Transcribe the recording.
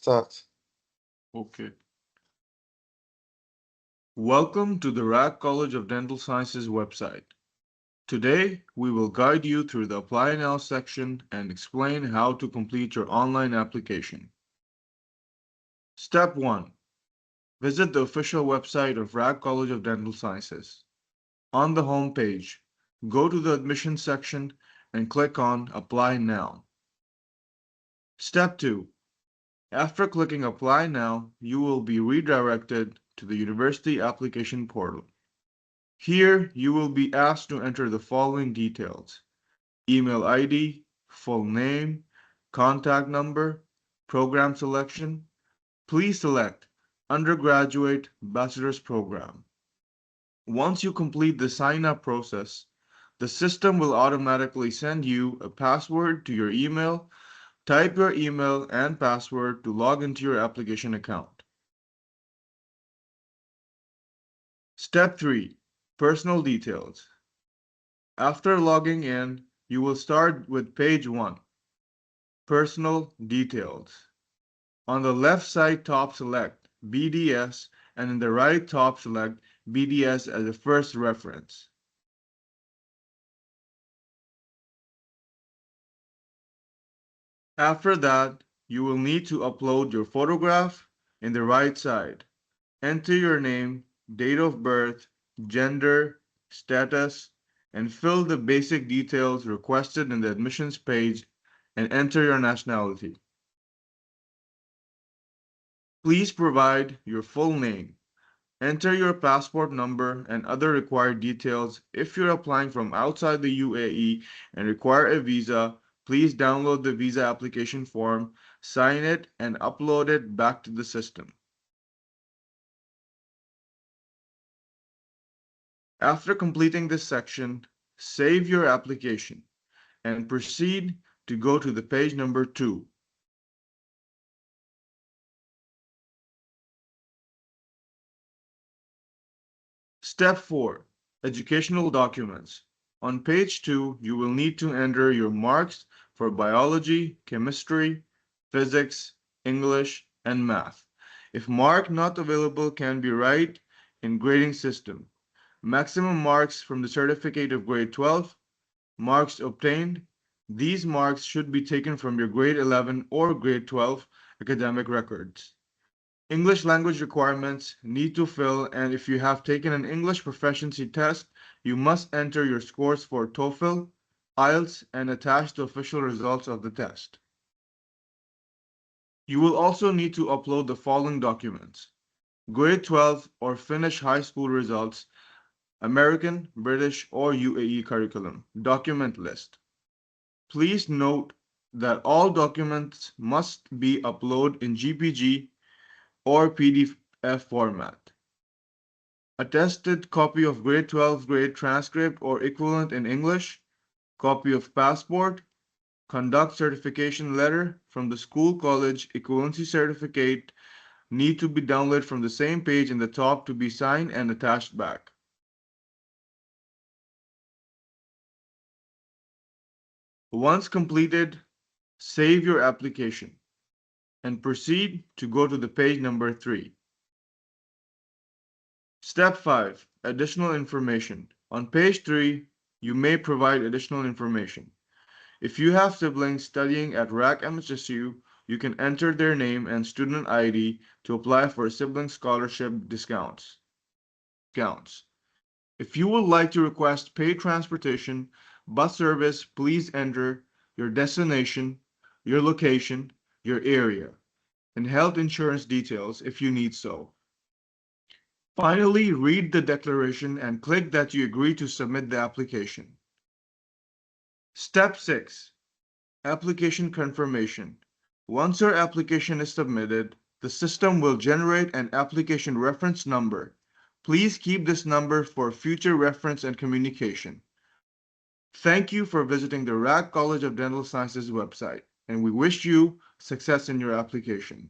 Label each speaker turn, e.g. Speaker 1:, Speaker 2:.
Speaker 1: start.
Speaker 2: Okay. Welcome to the RAK College of Dental Sciences website. Today, we will guide you through the Apply Now section and explain how to complete your online application. Step 1. Visit the official website of RAK College of Dental Sciences. On the home page, go to the Admissions section and click on Apply Now. Step 2. After clicking Apply Now, you will be redirected to the University Application Portal. Here, you will be asked to enter the following details: email ID, full name, contact number, program selection. Please select Undergraduate Bachelor's Program. Once you complete the sign-up process, the system will automatically send you a password to your email. Type your email and password to log into your application account. Step 3. Personal details. After logging in, you will start with page 1, Personal Details. On the left side top select BDS and in the right top select BDS as a first reference. After that, you will need to upload your photograph in the right side. Enter your name, date of birth, gender, status, and fill the basic details requested in the admissions page and enter your nationality. Please provide your full name. Enter your passport number and other required details. If you're applying from outside the UAE and require a visa, please download the visa application form, sign it, and upload it back to the system. After completing this section, save your application and proceed to go to the page number 2. Step 4. Educational documents. On page 2, you will need to enter your marks for biology, chemistry, physics, English, and math. If mark not available can be right in grading system. Maximum marks from the certificate of grade 12, marks obtained. These marks should be taken from your grade 11 or grade 12 academic records. English language requirements need to fill, and if you have taken an English proficiency test, you must enter your scores for TOEFL, IELTS, and attach the official results of the test. You will also need to upload the following documents: grade 12 or Finnish high school results, American, British, or UAE curriculum, document list. Please note that all documents must be uploaded in GPG or PDF format. Attested copy of grade 12 grade transcript or equivalent in English, copy of passport, conduct certification letter from the school college equivalency certificate need to be downloaded from the same page in the top to be signed and attached back. Once completed, save your application and proceed to go to the page number 3. Step 5. Additional information. On page 3, you may provide additional information. If you have siblings studying at RAK MSSU, you can enter their name and student ID to apply for sibling scholarship discounts. If you would like to request paid transportation, bus service, please enter your destination, your location, your area, and health insurance details if you need so. Finally, read the declaration and click that you agree to submit the application. Step 6. Application confirmation. Once your application is submitted, the system will generate an application reference number. Please keep this number for future reference and communication. Thank you for visiting the RAK College of Dental Sciences website, and we wish you success in your application.